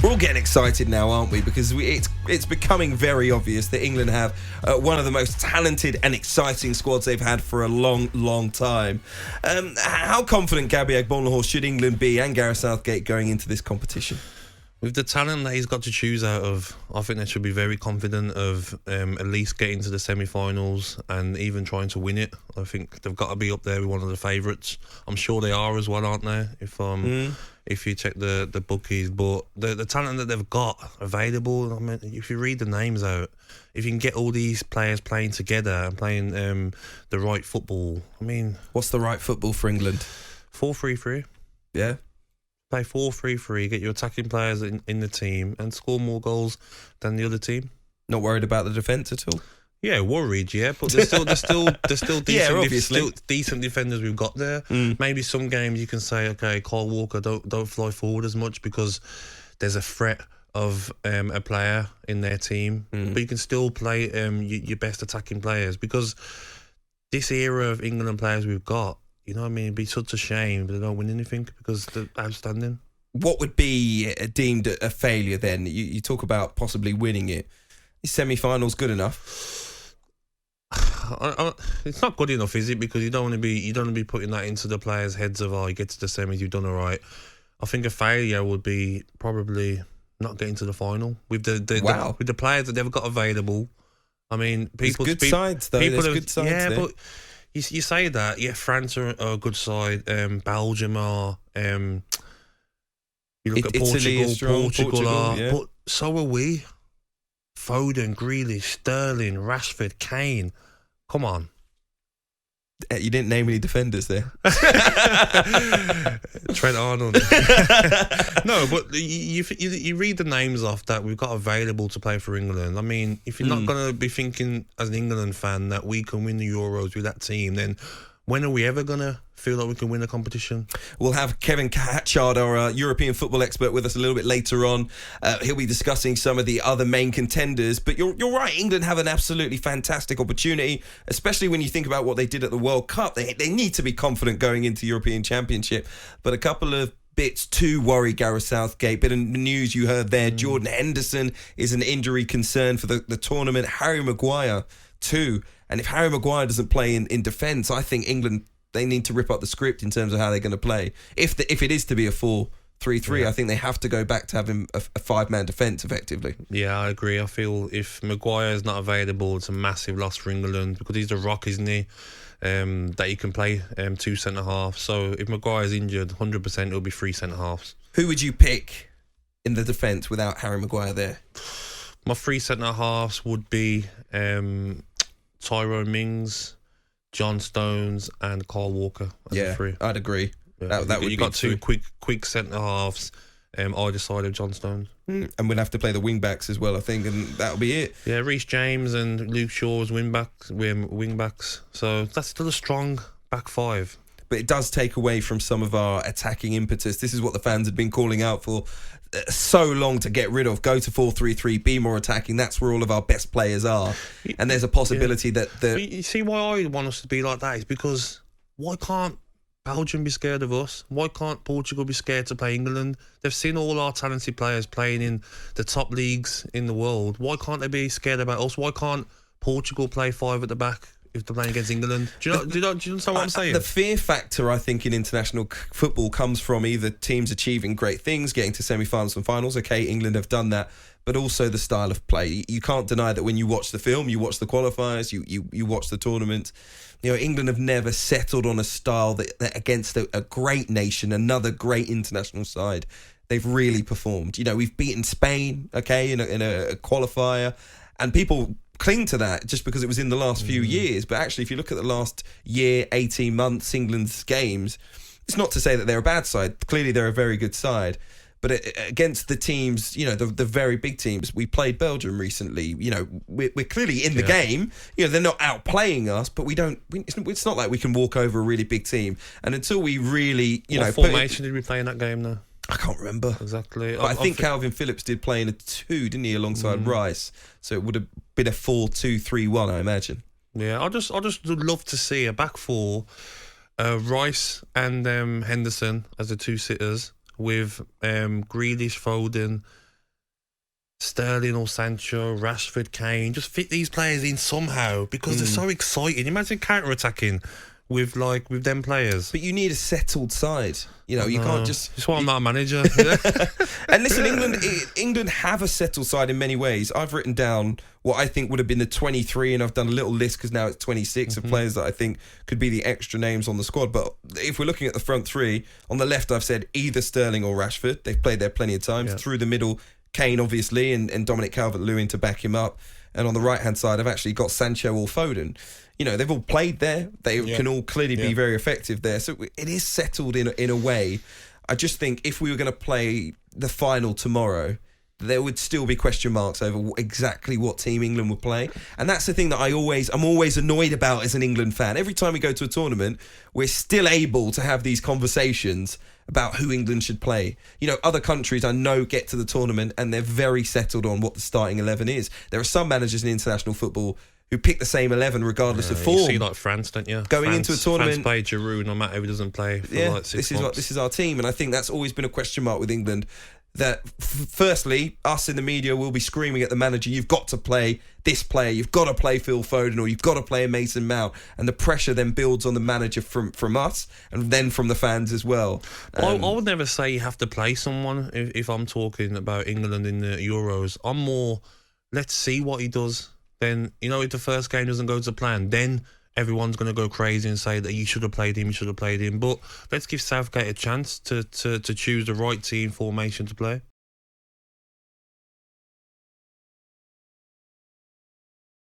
We're all getting excited now, aren't we? Because it's becoming very obvious that England have one of the most talented and exciting squads they've had for a long, long time. How confident, Gabby Agbonlahor, should England be, and Gareth Southgate, going into this competition? With the talent that he's got to choose out of, I think they should be very confident of at least getting to the semi-finals and even trying to win it. I think they've got to be up there with one of the favourites. I'm sure they are as well, aren't they? If you check the bookies, but the talent that they've got available, I mean, if you read the names out, if you can get all these players playing together and playing the right football, I mean, what's the right football for England? 4-3-3. Yeah. Play 4-3-3, get your attacking players in the team and score more goals than the other team. Not worried about the defence at all? Yeah, worried, yeah, but there's still decent, yeah, decent defenders we've got there. Maybe some games you can say, okay, Kyle Walker, don't fly forward as much because there's a threat of a player in their team, but you can still play your best attacking players, because this era of England players we've got, you know what I mean? It'd be such a shame if they don't win anything because they're outstanding. What would be deemed a failure then? You talk about possibly winning it. Is semi-finals good enough? It's not good enough, is it? Because you don't want to be putting that into the players' heads of, oh, you get to the semis, you've done all right. I think a failure would be probably not getting to the final with the players that they've got available. I mean, people. There's good sides though. There's good sides there. But you say that, yeah, France are a good side. Belgium are. You look at Portugal are, yeah. But so are we. Foden, Grealish, Sterling, Rashford, Kane. Come on. You didn't name any defenders there. Trent Arnold. No, but you read the names off that we've got available to play for England. I mean, if you're not going to be thinking as an England fan that we can win the Euros with that team, then when are we ever going to feel like we can win a competition? We'll have Kevin Hatchard, our European football expert, with us a little bit later on. He'll be discussing some of the other main contenders. But you're right, England have an absolutely fantastic opportunity, especially when you think about what they did at the World Cup. They need to be confident going into European Championship. But a couple of bits to worry Gareth Southgate. Bit of news you heard there. Jordan Henderson is an injury concern for the tournament. Harry Maguire too. And if Harry Maguire doesn't play in defence, I think England, they need to rip up the script in terms of how they're going to play. If it is to be a 4-3-3, I think they have to go back to having a five-man defence effectively. Yeah, I agree. I feel if Maguire is not available, it's a massive loss for England because he's the rock, isn't he? That he can play two centre-halves. So if Maguire's injured, 100% it'll be three centre-halves. Who would you pick in the defence without Harry Maguire there? My three centre-halves would be Tyrone Mings, John Stones and Kyle Walker. Yeah, I'd agree. Yeah. That would you got two quick centre halves either side of John Stones. And we'll have to play the wing backs as well, I think, and that'll be it. Yeah, Reece James and Luke Shaw as wing backs. So that's still a strong back five. But it does take away from some of our attacking impetus. This is what the fans had been calling out for so long to get rid of. Go to 4-3-3, be more attacking. That's where all of our best players are. And there's a possibility that you see why I want us to be like that is because why can't Belgium be scared of us? Why can't Portugal be scared to play England? They've seen all our talented players playing in the top leagues in the world. Why can't they be scared about us? Why can't Portugal play five at the back if they're playing against England? Do you understand what I'm saying? The fear factor, I think, in international football comes from either teams achieving great things, getting to semi-finals and finals. Okay, England have done that, but also the style of play. You can't deny that when you watch the film, you watch the qualifiers, you watch the tournament. You know, England have never settled on a style that against a great nation, another great international side, they've really performed. You know, we've beaten Spain, okay, in a qualifier, and people cling to that just because it was in the last few years. But actually, if you look at the last year, 18 months, England's games, it's not to say that they're a bad side. Clearly, they're a very good side. But against the teams, you know, the very big teams, we played Belgium recently. You know, we're clearly in the game. You know, they're not outplaying us, but it's not like we can walk over a really big team. And until we really, what formation did we play in that game though? I can't remember exactly. But I think Calvin Phillips did play in a 2, didn't he, alongside Rice? So it would have been a 4-2-3-1, I imagine. Yeah, I just would love to see a back four, Rice and Henderson as the two sitters, with Grealish, Foden, Sterling or Sancho, Rashford, Kane, just fit these players in somehow because they're so exciting. Imagine counter-attacking with them players. But you need a settled side. You know, you can't just... That's why I'm not a manager. And listen, England have a settled side in many ways. I've written down what I think would have been the 23, and I've done a little list because now it's 26 of players that I think could be the extra names on the squad. But if we're looking at the front three, on the left I've said either Sterling or Rashford. They've played there plenty of times. Yeah. Through the middle, Kane obviously, and Dominic Calvert-Lewin to back him up. And on the right-hand side, I've actually got Sancho or Foden. You know, they've all played there. They can all clearly be very effective there. So it is settled in a way. I just think if we were going to play the final tomorrow, there would still be question marks over exactly what team England would play. And that's the thing that I'm always annoyed about as an England fan. Every time we go to a tournament, we're still able to have these conversations about who England should play. You know, other countries I know get to the tournament and they're very settled on what the starting 11 is. There are some managers in international football who pick the same 11 regardless of form. You see like France, don't you? Going into a tournament, France play Giroud no matter who doesn't play for like 6 months. This is our team, and I think that's always been a question mark with England. That firstly, us in the media will be screaming at the manager, you've got to play this player, you've got to play Phil Foden, or you've got to play a Mason Mount, and the pressure then builds on the manager from us and then from the fans as well. I would never say you have to play someone if I'm talking about England in the Euros. I'm more, let's see what he does. Then, you know, if the first game doesn't go to plan, then everyone's going to go crazy and say that you should have played him, But let's give Southgate a chance to choose the right team formation to play.